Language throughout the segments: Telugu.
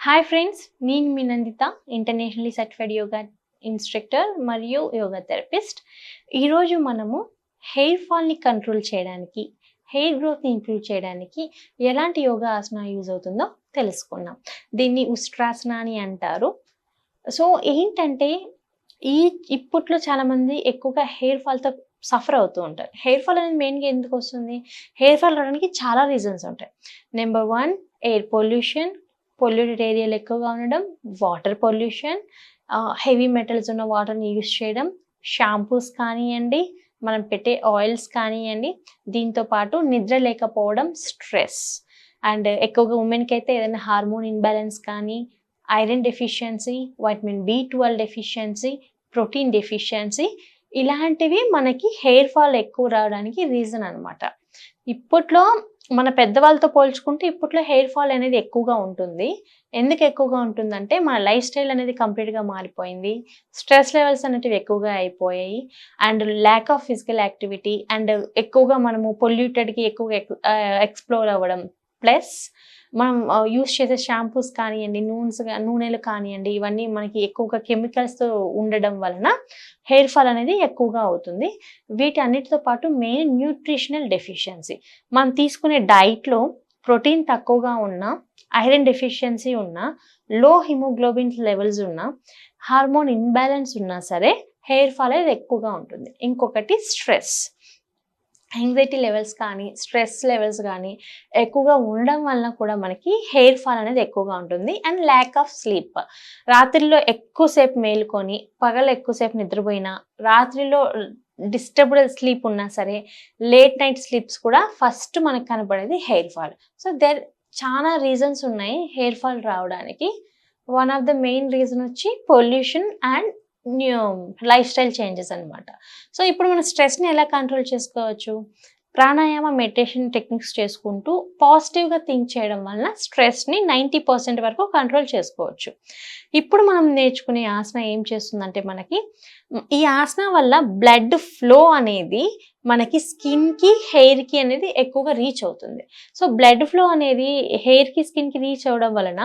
హాయ్ ఫ్రెండ్స్, నేను మీ Nandita, internationally certified yoga instructor మరియు యోగా థెరపిస్ట్. ఈరోజు మనము హెయిర్ ఫాల్ని కంట్రోల్ చేయడానికి, హెయిర్ గ్రోత్ని ఇంప్రూవ్ చేయడానికి ఎలాంటి యోగా ఆసన యూజ్ అవుతుందో తెలుసుకుందాం. దీన్ని ఉస్ట్రాసన అని అంటారు. సో ఏంటంటే ఇప్పట్లో చాలామంది ఎక్కువగా హెయిర్ ఫాల్తో సఫర్ అవుతూ ఉంటారు. హెయిర్ ఫాల్ అనేది మెయిన్గా ఎందుకు వస్తుంది? హెయిర్ ఫాల్ రావడానికి చాలా రీజన్స్ ఉంటాయి. నెంబర్ 1, ఎయిర్ పొల్యూషన్, పొల్యూటెడ్ ఏరియాలు ఎక్కువగా ఉండడం, వాటర్ పొల్యూషన్, హెవీ మెటల్స్ ఉన్న వాటర్ని యూజ్ చేయడం, షాంపూస్ కానివ్వండి, మనం పెట్టే ఆయిల్స్ కానివ్వండి, దీంతో పాటు నిద్ర లేకపోవడం, స్ట్రెస్, అండ్ ఎక్కువగా ఉమెన్కి అయితే ఏదైనా హార్మోన్ ఇంబ్యాలెన్స్ కానీ, iron deficiency, vitamin B12 deficiency, protein deficiency, ఇలాంటివి మనకి హెయిర్ ఫాల్ ఎక్కువ రావడానికి రీజన్ అనమాట. ఇప్పట్లో మన పెద్దవాళ్ళతో పోల్చుకుంటే ఇప్పట్లో హెయిర్ ఫాల్ అనేది ఎక్కువగా ఉంటుంది. ఎందుకు ఎక్కువగా ఉంటుందంటే మన లైఫ్ స్టైల్ అనేది కంప్లీట్గా మారిపోయింది. స్ట్రెస్ లెవెల్స్ అనేటివి ఎక్కువగా అయిపోయాయి. And lack of physical activity, and ఎక్కువగా మనము పొల్యూటెడ్కి ఎక్కువగా ఎక్స్ప్లోర్ అవ్వడం, ప్లస్ మనం యూస్ చేసే షాంపూస్ కానివ్వండి, నూనెలు కానివ్వండి, ఇవన్నీ మనకి ఎక్కువగా కెమికల్స్తో ఉండడం వలన హెయిర్ ఫాల్ అనేది ఎక్కువగా అవుతుంది. వీటి అన్నిటితో పాటు మెయిన్ న్యూట్రిషనల్ డెఫిషియన్సీ, మనం తీసుకునే డైట్లో ప్రోటీన్ తక్కువగా ఉన్న, ఐరన్ డెఫిషియన్సీ ఉన్న, లో హిమోగ్లోబిన్ లెవెల్స్ ఉన్న, హార్మోన్ ఇంబ్యాలెన్స్ ఉన్నా సరే హెయిర్ ఫాల్ అనేది ఎక్కువగా ఉంటుంది. ఇంకొకటి స్ట్రెస్, యాంగ్జైటీ లెవెల్స్ కానీ, స్ట్రెస్ లెవెల్స్ కానీ ఎక్కువగా ఉండడం వలన కూడా మనకి హెయిర్ ఫాల్ అనేది ఎక్కువగా ఉంటుంది. అండ్ ల్యాక్ ఆఫ్ స్లీప్, రాత్రిలో ఎక్కువసేపు మేలుకొని పగలు ఎక్కువసేపు నిద్రపోయినా, రాత్రిలో డిస్టర్బ్డ్ స్లీప్ ఉన్నా సరే, లేట్ నైట్ స్లీప్స్ కూడా ఫస్ట్ మనకు కనపడేది హెయిర్ ఫాల్. సో చాలా రీజన్స్ ఉన్నాయి హెయిర్ ఫాల్ రావడానికి. One of the main reason వచ్చి pollution and lifestyle changes అనమాట. సో ఇప్పుడు మనం స్ట్రెస్ని ఎలా కంట్రోల్ చేసుకోవచ్చు? ప్రాణాయామ, మెడిటేషన్ టెక్నిక్స్ చేసుకుంటూ పాజిటివ్గా థింక్ చేయడం వలన స్ట్రెస్ని 90% వరకు కంట్రోల్ చేసుకోవచ్చు. ఇప్పుడు మనం నేర్చుకునే ఆసన ఏం చేస్తుందంటే మనకి ఈ ఆసన వల్ల బ్లడ్ ఫ్లో అనేది మనకి స్కిన్కి, హెయిర్కి అనేది ఎక్కువగా రీచ్ అవుతుంది. సో బ్లడ్ ఫ్లో అనేది హెయిర్కి, స్కిన్కి రీచ్ అవ్వడం వలన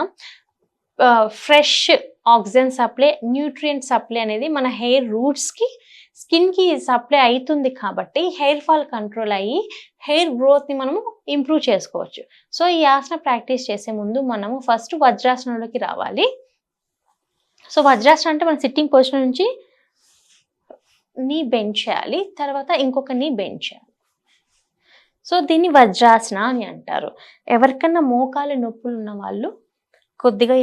fresh oxygen supply, nutrient supply అనేది మన హెయిర్ రూట్స్కి, స్కిన్కి సప్లై అవుతుంది. కాబట్టి హెయిర్ ఫాల్ కంట్రోల్ అయ్యి హెయిర్ గ్రోత్ని మనము ఇంప్రూవ్ చేసుకోవచ్చు. సో ఈ ఆసన ప్రాక్టీస్ చేసే ముందు మనము ఫస్ట్ వజ్రాసనంలోకి రావాలి. సో వజ్రాసనం అంటే మనం సిట్టింగ్ పొజిషన్ నుంచి నీ బెండ్ చేయాలి, తర్వాత ఇంకొక నీ బెండ్ చేయాలి. సో దీన్ని వజ్రాసన అని అంటారు. ఎవరికన్నా మోకాలు నొప్పులు ఉన్న వాళ్ళు కొద్దిగా ఈ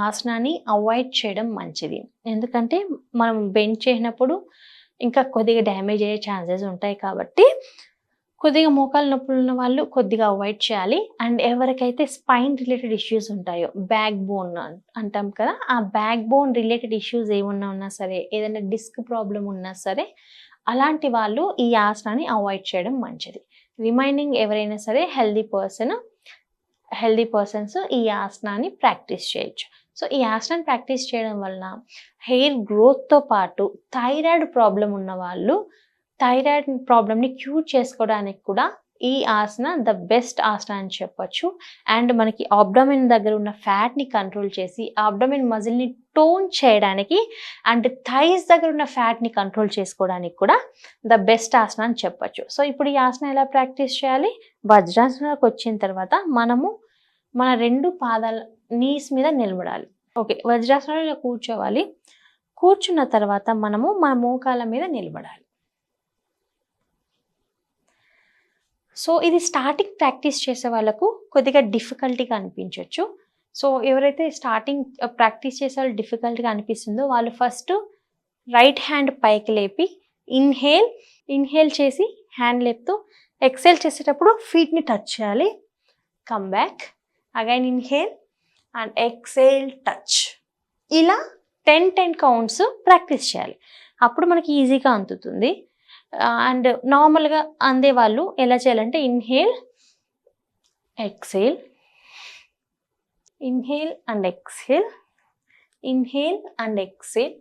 ఆసనాన్ని అవాయిడ్ చేయడం మంచిది. ఎందుకంటే మనం బెండ్ చేసినప్పుడు ఇంకా కొద్దిగా డ్యామేజ్ అయ్యే ఛాన్సెస్ ఉంటాయి. కాబట్టి కొద్దిగా మోకాలు నొప్పులు ఉన్న వాళ్ళు కొద్దిగా అవాయిడ్ చేయాలి. అండ్ ఎవరికైతే స్పైన్ రిలేటెడ్ ఇష్యూస్ ఉంటాయో, బ్యాక్ బోన్ అంటాం కదా, ఆ బ్యాక్ బోన్ రిలేటెడ్ ఇష్యూస్ ఏమన్నా ఉన్నా సరే, ఏదైనా డిస్క్ ప్రాబ్లం ఉన్నా సరే, అలాంటి వాళ్ళు ఈ ఆసనాన్ని అవాయిడ్ చేయడం మంచిది. రిమైనింగ్ ఎవరైనా సరే హెల్దీ పర్సన్స్ ఈ ఆసనాన్ని ప్రాక్టీస్ చేయొచ్చు. సో ఈ ఆసనాన్ని ప్రాక్టీస్ చేయడం వలన హెయిర్ గ్రోత్తో పాటు థైరాయిడ్ ప్రాబ్లం ఉన్న వాళ్ళు థైరాయిడ్ ప్రాబ్లమ్ని క్యూర్ చేసుకోవడానికి కూడా ఈ ఆసన ద బెస్ట్ ఆసన అని చెప్పొచ్చు. అండ్ మనకి అబ్డోమెన్ దగ్గర ఉన్న ఫ్యాట్ని కంట్రోల్ చేసి అబ్డోమెన్ మజిల్ని టోన్ చేయడానికి, అండ్ థైస్ దగ్గర ఉన్న ఫ్యాట్ని కంట్రోల్ చేసుకోవడానికి కూడా ద బెస్ట్ ఆసన అని చెప్పొచ్చు. సో ఇప్పుడు ఈ ఆసన ఎలా ప్రాక్టీస్ చేయాలి? వజ్రాసనంలోకి వచ్చిన తర్వాత మనము మన 2 పాదాల నీస్ మీద నిలబడాలి. ఓకే, వజ్రాసనంలో కూర్చోవాలి. కూర్చున్న తర్వాత మనము మన మోకాల మీద నిలబడాలి. సో ఇది స్టార్టింగ్ ప్రాక్టీస్ చేసే వాళ్ళకు కొద్దిగా డిఫికల్టీగా అనిపించవచ్చు. సో ఎవరైతే స్టార్టింగ్ ప్రాక్టీస్ చేసే వాళ్ళు డిఫికల్ట్గా అనిపిస్తుందో వాళ్ళు ఫస్ట్ రైట్ హ్యాండ్ పైకి లేపి ఇన్హేల్ చేసి హ్యాండ్ లేపుతూ ఎక్సేల్ చేసేటప్పుడు ఫీట్ని టచ్ చేయాలి. Come back, again inhale and exhale touch. ఇలా 10 కౌంట్స్ ప్రాక్టీస్ చేయాలి. అప్పుడు మనకి ఈజీగా అందుతుంది. అండ్ నార్మల్గా అందేవాళ్ళు ఎలా చేయాలంటే inhale, exhale, inhale and exhale, inhale and exhale.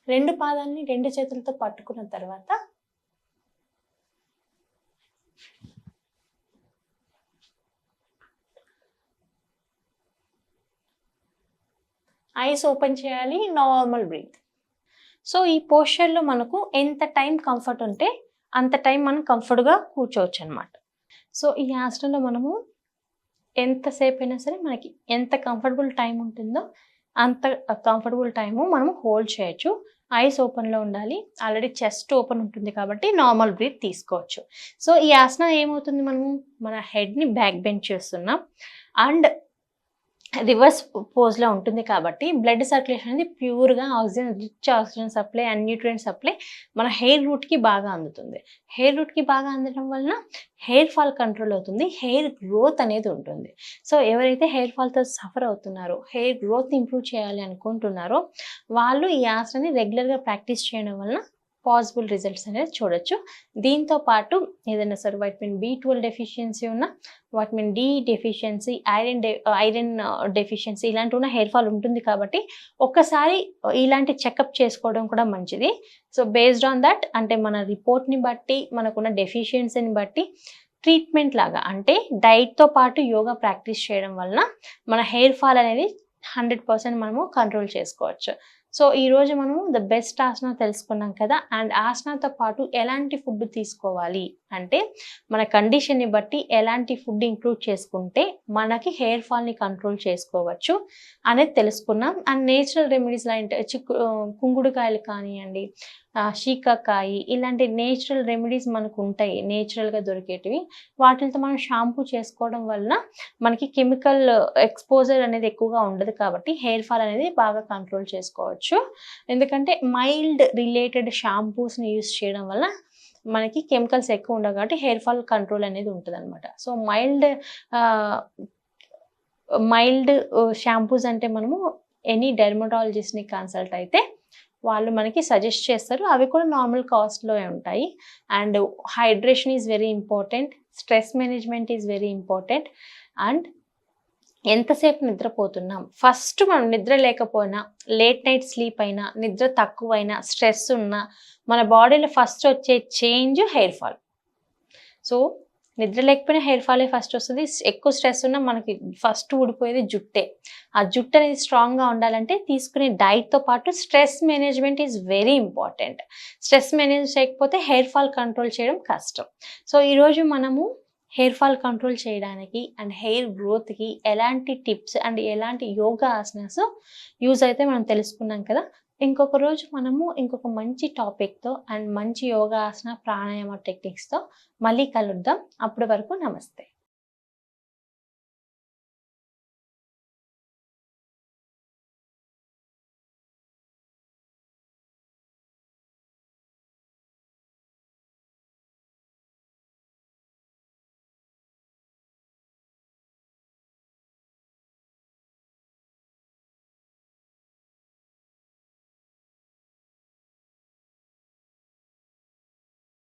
2 పాదాలని 2 చేతులతో పట్టుకున్న తర్వాత ఐస్ ఓపెన్ చేయాలి, నార్మల్ బ్రీత్. సో ఈ పోస్చర్లో మనకు ఎంత టైం కంఫర్ట్ ఉంటే అంత టైం మనం కంఫర్ట్గా కూర్చోవచ్చు అనమాట. సో ఈ ఆసనంలో మనము ఎంతసేపు అయినా సరే మనకి ఎంత కంఫర్టబుల్ టైం ఉంటుందో అంత కంఫర్టబుల్ టైము మనం హోల్డ్ చేయొచ్చు. ఐస్ ఓపెన్లో ఉండాలి. ఆల్రెడీ చెస్ట్ ఓపెన్ ఉంటుంది కాబట్టి నార్మల్ బ్రీత్ తీసుకోవచ్చు. సో ఈ ఆసనం ఏమవుతుంది, మనము మన హెడ్ని బ్యాక్ బెండ్ చేస్తున్నాం అండ్ రివర్స్ పోజ్లో ఉంటుంది కాబట్టి బ్లడ్ సర్క్యులేషన్ అనేది ప్యూర్గా oxygen, rich oxygen supply and nutrient supply మన హెయిర్ రూట్కి బాగా అందుతుంది. హెయిర్ రూట్కి బాగా అందడం వలన హెయిర్ ఫాల్ కంట్రోల్ అవుతుంది, హెయిర్ గ్రోత్ అనేది ఉంటుంది. సో ఎవరైతే హెయిర్ ఫాల్తో సఫర్ అవుతున్నారో, హెయిర్ గ్రోత్ ఇంప్రూవ్ చేయాలి అనుకుంటున్నారో వాళ్ళు ఈ ఆసనాన్ని రెగ్యులర్గా ప్రాక్టీస్ చేయడం వలన పాసిబుల్ రిజల్ట్స్ అనేది చూడొచ్చు. దీంతో పాటు ఏదైనా సరే వైటమిన్ B12 డెఫిషియన్సీ ఉన్న, vitamin D deficiency, iron deficiency ఇలాంటి ఉన్న హెయిర్ ఫాల్ ఉంటుంది కాబట్టి ఒక్కసారి ఇలాంటి చెకప్ చేసుకోవడం కూడా మంచిది. సో బేస్డ్ ఆన్ దట్, అంటే మన రిపోర్ట్ని బట్టి, మనకున్న డెఫిషియన్సీని బట్టి ట్రీట్మెంట్ లాగా, అంటే డైట్తో పాటు యోగా ప్రాక్టీస్ చేయడం వలన మన హెయిర్ ఫాల్ అనేది 100% మనము కంట్రోల్ చేసుకోవచ్చు. సో ఈరోజు మనము ద బెస్ట్ ఆసనా తెలుసుకున్నాం కదా. అండ్ ఆసనాతో పాటు ఎలాంటి ఫుడ్ తీసుకోవాలి అంటే మన కండిషన్ని బట్టి ఎలాంటి ఫుడ్ ఇంక్లూడ్ చేసుకుంటే మనకి హెయిర్ ఫాల్ని కంట్రోల్ చేసుకోవచ్చు అనేది తెలుసుకున్నాం. అండ్ నేచురల్ రెమెడీస్ లాంటి కుంగుడుకాయలు కానివ్వండి, శీకాకాయ, ఇలాంటి నేచురల్ రెమెడీస్ మనకు ఉంటాయి, నేచురల్గా దొరికేటివి. వాటితో మనం షాంపూ చేసుకోవడం వలన మనకి కెమికల్ ఎక్స్పోజర్ అనేది ఎక్కువగా ఉండదు కాబట్టి హెయిర్ ఫాల్ అనేది బాగా కంట్రోల్ చేసుకోవచ్చు. ఎందుకంటే మైల్డ్ రిలేటెడ్ షాంపూస్ని యూస్ చేయడం వల్ల మనకి కెమికల్స్ ఎక్కువ ఉండవు కాబట్టి హెయిర్ ఫాల్ కంట్రోల్ అనేది ఉంటుంది అనమాట. సో మైల్డ్ షాంపూస్ అంటే మనము ఎనీ డెర్మటాలజిస్ట్ని కన్సల్ట్ అయితే వాళ్ళు మనకి సజెస్ట్ చేస్తారు. అవి కూడా నార్మల్ కాస్ట్లో ఉంటాయి. And hydration is very important, stress management is very important. And ఎంతసేపు నిద్రపోతున్నాం, ఫస్ట్ మనం నిద్ర లేకపోయినా, లేట్ నైట్ స్లీప్ అయినా, నిద్ర తక్కువైనా, స్ట్రెస్ ఉన్నా మన బాడీలో ఫస్ట్ వచ్చే చేంజ్ హెయిర్ ఫాల్. సో నిద్ర లేకపోయినా హెయిర్ ఫాలే ఫస్ట్ వస్తుంది. ఎక్కువ స్ట్రెస్ ఉన్నా మనకి ఫస్ట్ ఊడిపోయేది జుట్టే. ఆ జుట్టు అనేది స్ట్రాంగ్గా ఉండాలంటే తీసుకునే డైట్తో పాటు stress management is very important. Stress manage చేయకపోతే హెయిర్ ఫాల్ కంట్రోల్ చేయడం కష్టం. సో ఈరోజు మనము హెయిర్ ఫాల్ కంట్రోల్ చేయడానికి అండ్ హెయిర్ గ్రోత్కి ఎలాంటి టిప్స్ అండ్ ఎలాంటి యోగా ఆసనాస్ యూజ్ అయితే మనం తెలుసుకున్నాం కదా. ఇంకొక రోజు మనము ఇంకొక మంచి టాపిక్తో అండ్ మంచి యోగా ఆసన, ప్రాణాయామ టెక్నిక్స్తో మళ్ళీ కలుద్దాం. అప్పటి వరకు నమస్తే.